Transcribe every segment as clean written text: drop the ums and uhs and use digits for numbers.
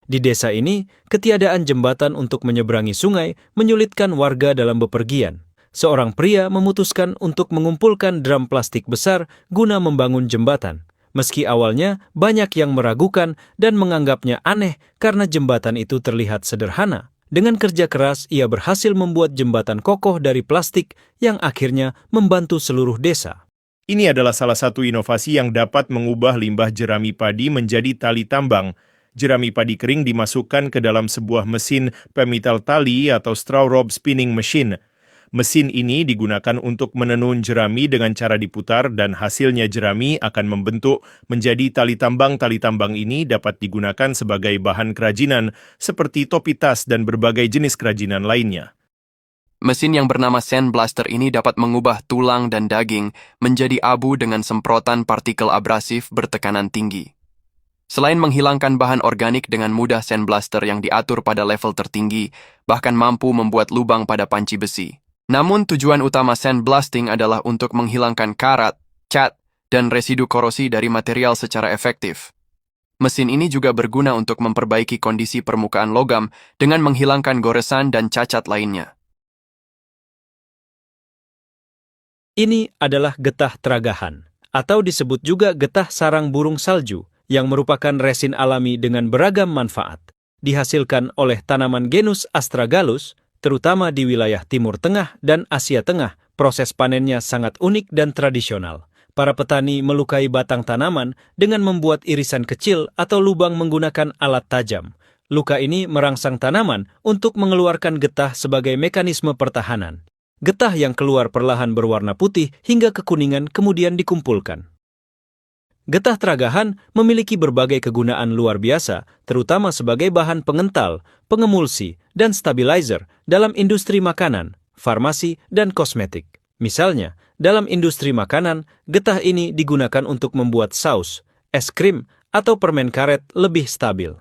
Di desa ini, ketiadaan jembatan untuk menyeberangi sungai menyulitkan warga dalam bepergian. Seorang pria memutuskan untuk mengumpulkan drum plastik besar guna membangun jembatan. Meski awalnya banyak yang meragukan dan menganggapnya aneh karena jembatan itu terlihat sederhana. Dengan kerja keras, ia berhasil membuat jembatan kokoh dari plastik yang akhirnya membantu seluruh desa. Ini adalah salah satu inovasi yang dapat mengubah limbah jerami padi menjadi tali tambang. Jerami padi kering dimasukkan ke dalam sebuah mesin pemital tali atau straw rope spinning machine. Mesin ini digunakan untuk menenun jerami dengan cara diputar dan hasilnya jerami akan membentuk menjadi tali tambang. Tali tambang ini dapat digunakan sebagai bahan kerajinan seperti topi tas dan berbagai jenis kerajinan lainnya. Mesin yang bernama Sandblaster ini dapat mengubah tulang dan daging menjadi abu dengan semprotan partikel abrasif bertekanan tinggi. Selain menghilangkan bahan organik dengan mudah, Sandblaster yang diatur pada level tertinggi bahkan mampu membuat lubang pada panci besi. Namun tujuan utama sandblasting adalah untuk menghilangkan karat, cat, dan residu korosi dari material secara efektif. Mesin ini juga berguna untuk memperbaiki kondisi permukaan logam dengan menghilangkan goresan dan cacat lainnya. Ini adalah getah tragahan, atau disebut juga getah sarang burung salju, yang merupakan resin alami dengan beragam manfaat. Dihasilkan oleh tanaman genus Astragalus, terutama di wilayah Timur Tengah dan Asia Tengah, proses panennya sangat unik dan tradisional. Para petani melukai batang tanaman dengan membuat irisan kecil atau lubang menggunakan alat tajam. Luka ini merangsang tanaman untuk mengeluarkan getah sebagai mekanisme pertahanan. Getah yang keluar perlahan berwarna putih hingga kekuningan kemudian dikumpulkan. Getah tragahan memiliki berbagai kegunaan luar biasa, terutama sebagai bahan pengental, pengemulsi, dan stabilizer dalam industri makanan, farmasi, dan kosmetik. Misalnya, dalam industri makanan, getah ini digunakan untuk membuat saus, es krim, atau permen karet lebih stabil.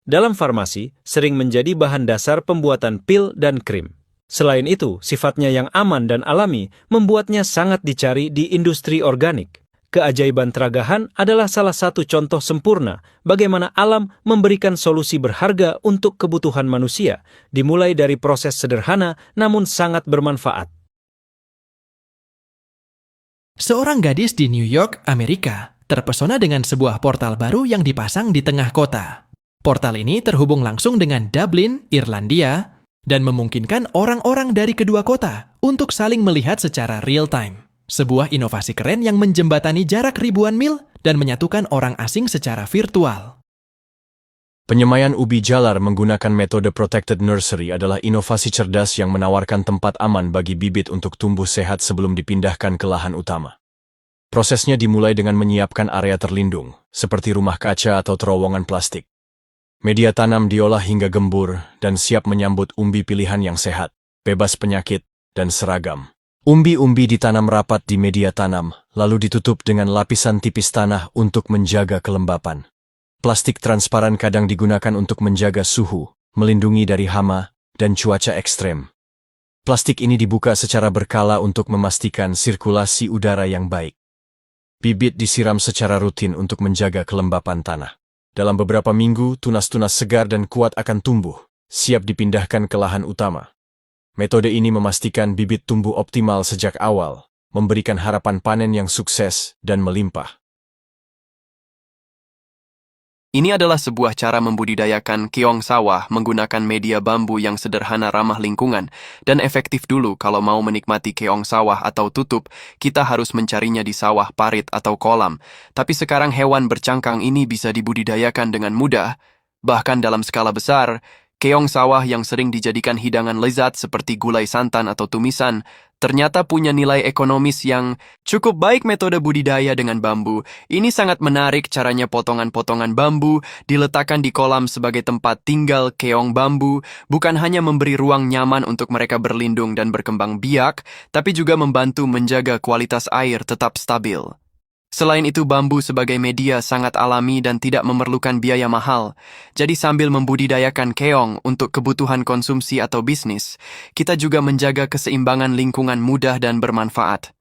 Dalam farmasi, sering menjadi bahan dasar pembuatan pil dan krim. Selain itu, sifatnya yang aman dan alami membuatnya sangat dicari di industri organik. Keajaiban tragahan adalah salah satu contoh sempurna bagaimana alam memberikan solusi berharga untuk kebutuhan manusia, dimulai dari proses sederhana namun sangat bermanfaat. Seorang gadis di New York, Amerika, terpesona dengan sebuah portal baru yang dipasang di tengah kota. Portal ini terhubung langsung dengan Dublin, Irlandia, dan memungkinkan orang-orang dari kedua kota untuk saling melihat secara real-time. Sebuah inovasi keren yang menjembatani jarak ribuan mil dan menyatukan orang asing secara virtual. Penyemaian ubi jalar menggunakan metode protected nursery adalah inovasi cerdas yang menawarkan tempat aman bagi bibit untuk tumbuh sehat sebelum dipindahkan ke lahan utama. Prosesnya dimulai dengan menyiapkan area terlindung, seperti rumah kaca atau terowongan plastik. Media tanam diolah hingga gembur dan siap menyambut umbi pilihan yang sehat, bebas penyakit, dan seragam. Umbi-umbi ditanam rapat di media tanam, lalu ditutup dengan lapisan tipis tanah untuk menjaga kelembapan. Plastik transparan kadang digunakan untuk menjaga suhu, melindungi dari hama, dan cuaca ekstrem. Plastik ini dibuka secara berkala untuk memastikan sirkulasi udara yang baik. Bibit disiram secara rutin untuk menjaga kelembapan tanah. Dalam beberapa minggu, tunas-tunas segar dan kuat akan tumbuh, siap dipindahkan ke lahan utama. Metode ini memastikan bibit tumbuh optimal sejak awal, memberikan harapan panen yang sukses dan melimpah. Ini adalah sebuah cara membudidayakan keong sawah menggunakan media bambu yang sederhana, ramah lingkungan, dan efektif. Dulu kalau mau menikmati keong sawah atau tutup, kita harus mencarinya di sawah parit atau kolam. Tapi sekarang hewan bercangkang ini bisa dibudidayakan dengan mudah, bahkan dalam skala besar. Keong sawah yang sering dijadikan hidangan lezat seperti gulai santan atau tumisan, ternyata punya nilai ekonomis yang cukup baik. Metode budidaya dengan bambu ini sangat menarik. Caranya, potongan-potongan bambu diletakkan di kolam sebagai tempat tinggal keong bambu, bukan hanya memberi ruang nyaman untuk mereka berlindung dan berkembang biak, tapi juga membantu menjaga kualitas air tetap stabil. Selain itu, bambu sebagai media sangat alami dan tidak memerlukan biaya mahal. Jadi sambil membudidayakan keong untuk kebutuhan konsumsi atau bisnis, kita juga menjaga keseimbangan lingkungan mudah dan bermanfaat.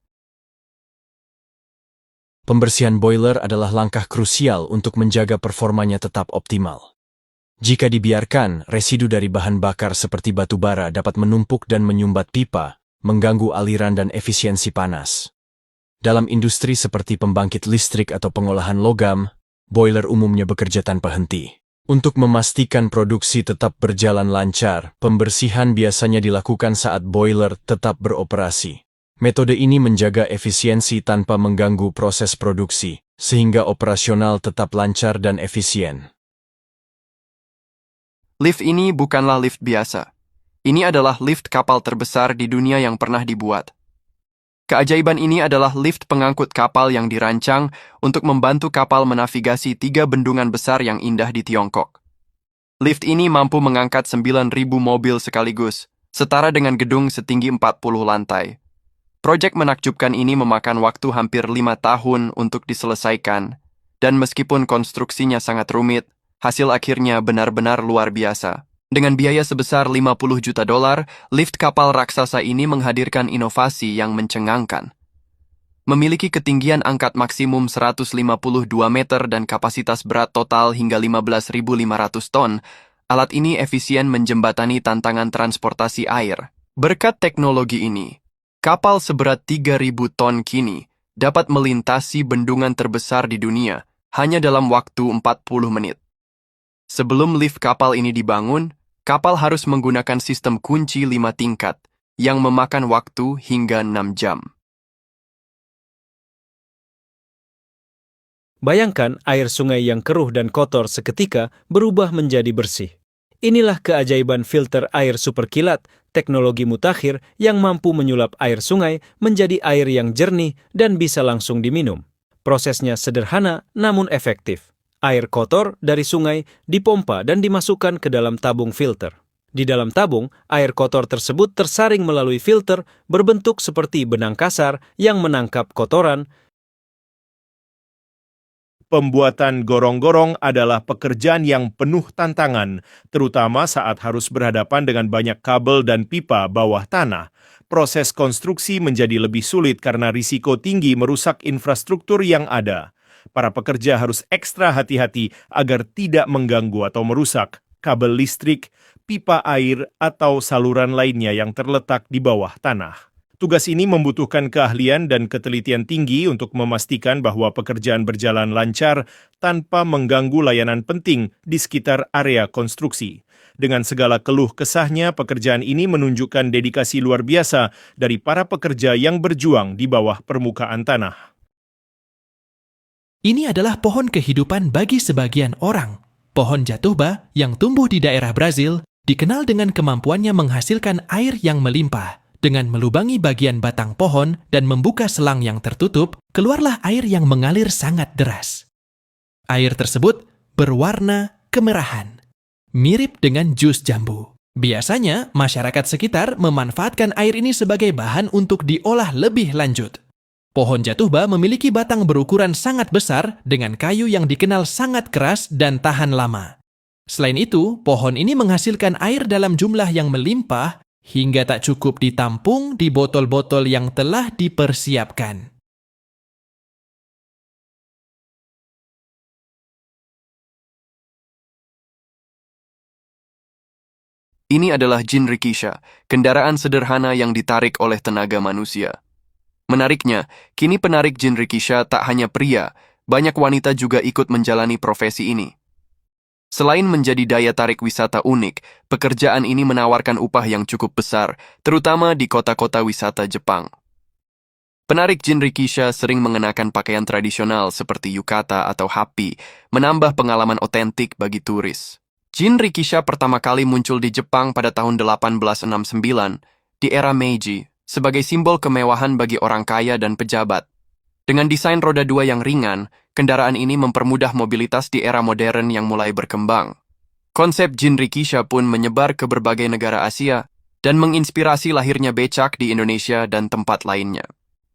Pembersihan boiler adalah langkah krusial untuk menjaga performanya tetap optimal. Jika dibiarkan, residu dari bahan bakar seperti batu bara dapat menumpuk dan menyumbat pipa, mengganggu aliran dan efisiensi panas. Dalam industri seperti pembangkit listrik atau pengolahan logam, boiler umumnya bekerja tanpa henti. Untuk memastikan produksi tetap berjalan lancar, pembersihan biasanya dilakukan saat boiler tetap beroperasi. Metode ini menjaga efisiensi tanpa mengganggu proses produksi, sehingga operasional tetap lancar dan efisien. Lift ini bukanlah lift biasa. Ini adalah lift kapal terbesar di dunia yang pernah dibuat. Keajaiban ini adalah lift pengangkut kapal yang dirancang untuk membantu kapal menavigasi 3 bendungan besar yang indah di Tiongkok. Lift ini mampu mengangkat 9.000 mobil sekaligus, setara dengan gedung setinggi 40 lantai. Proyek menakjubkan ini memakan waktu hampir 5 tahun untuk diselesaikan, dan meskipun konstruksinya sangat rumit, hasil akhirnya benar-benar luar biasa. Dengan biaya sebesar 50 juta dolar, lift kapal raksasa ini menghadirkan inovasi yang mencengangkan. Memiliki ketinggian angkat maksimum 152 meter dan kapasitas berat total hingga 15.500 ton, alat ini efisien menjembatani tantangan transportasi air. Berkat teknologi ini, kapal seberat 3.000 ton kini dapat melintasi bendungan terbesar di dunia hanya dalam waktu 40 menit. Sebelum lift kapal ini dibangun, kapal harus menggunakan sistem kunci 5 tingkat yang memakan waktu hingga 6 jam. Bayangkan air sungai yang keruh dan kotor seketika berubah menjadi bersih. Inilah keajaiban filter air superkilat, teknologi mutakhir yang mampu menyulap air sungai menjadi air yang jernih dan bisa langsung diminum. Prosesnya sederhana namun efektif. Air kotor dari sungai dipompa dan dimasukkan ke dalam tabung filter. Di dalam tabung, air kotor tersebut tersaring melalui filter berbentuk seperti benang kasar yang menangkap kotoran. Pembuatan gorong-gorong adalah pekerjaan yang penuh tantangan, terutama saat harus berhadapan dengan banyak kabel dan pipa bawah tanah. Proses konstruksi menjadi lebih sulit karena risiko tinggi merusak infrastruktur yang ada. Para pekerja harus ekstra hati-hati agar tidak mengganggu atau merusak kabel listrik, pipa air, atau saluran lainnya yang terletak di bawah tanah. Tugas ini membutuhkan keahlian dan ketelitian tinggi untuk memastikan bahwa pekerjaan berjalan lancar tanpa mengganggu layanan penting di sekitar area konstruksi. Dengan segala keluh kesahnya, pekerjaan ini menunjukkan dedikasi luar biasa dari para pekerja yang berjuang di bawah permukaan tanah. Ini adalah pohon kehidupan bagi sebagian orang. Pohon jatuhba yang tumbuh di daerah Brazil dikenal dengan kemampuannya menghasilkan air yang melimpah. Dengan melubangi bagian batang pohon dan membuka selang yang tertutup, keluarlah air yang mengalir sangat deras. Air tersebut berwarna kemerahan, mirip dengan jus jambu. Biasanya, masyarakat sekitar memanfaatkan air ini sebagai bahan untuk diolah lebih lanjut. Pohon jatuhba memiliki batang berukuran sangat besar dengan kayu yang dikenal sangat keras dan tahan lama. Selain itu, pohon ini menghasilkan air dalam jumlah yang melimpah hingga tak cukup ditampung di botol-botol yang telah dipersiapkan. Ini adalah jinrikisha, kendaraan sederhana yang ditarik oleh tenaga manusia. Menariknya, kini penarik jinrikisha tak hanya pria, banyak wanita juga ikut menjalani profesi ini. Selain menjadi daya tarik wisata unik, pekerjaan ini menawarkan upah yang cukup besar, terutama di kota-kota wisata Jepang. Penarik jinrikisha sering mengenakan pakaian tradisional seperti yukata atau hapi, menambah pengalaman otentik bagi turis. Jinrikisha pertama kali muncul di Jepang pada tahun 1869, di era Meiji, sebagai simbol kemewahan bagi orang kaya dan pejabat. Dengan desain roda 2 yang ringan, kendaraan ini mempermudah mobilitas di era modern yang mulai berkembang. Konsep jinrikisha pun menyebar ke berbagai negara Asia dan menginspirasi lahirnya becak di Indonesia dan tempat lainnya.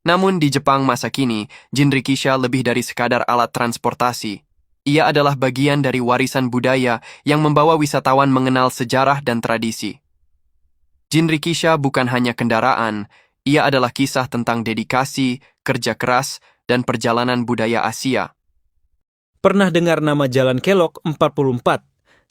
Namun di Jepang masa kini, jinrikisha lebih dari sekadar alat transportasi. Ia adalah bagian dari warisan budaya yang membawa wisatawan mengenal sejarah dan tradisi. Jinrikisha bukan hanya kendaraan, ia adalah kisah tentang dedikasi, kerja keras, dan perjalanan budaya Asia. Pernah dengar nama Jalan Kelok 44?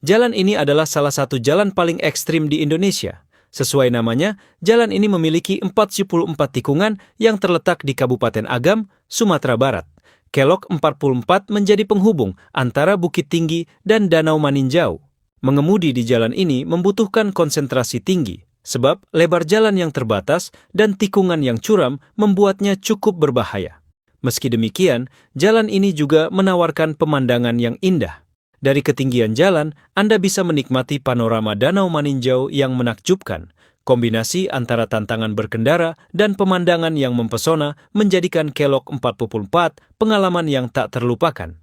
Jalan ini adalah salah satu jalan paling ekstrim di Indonesia. Sesuai namanya, jalan ini memiliki 44 tikungan yang terletak di Kabupaten Agam, Sumatera Barat. Kelok 44 menjadi penghubung antara Bukit Tinggi dan Danau Maninjau. Mengemudi di jalan ini membutuhkan konsentrasi tinggi, sebab lebar jalan yang terbatas dan tikungan yang curam membuatnya cukup berbahaya. Meski demikian, jalan ini juga menawarkan pemandangan yang indah. Dari ketinggian jalan, Anda bisa menikmati panorama Danau Maninjau yang menakjubkan. Kombinasi antara tantangan berkendara dan pemandangan yang mempesona menjadikan Kelok 44 pengalaman yang tak terlupakan.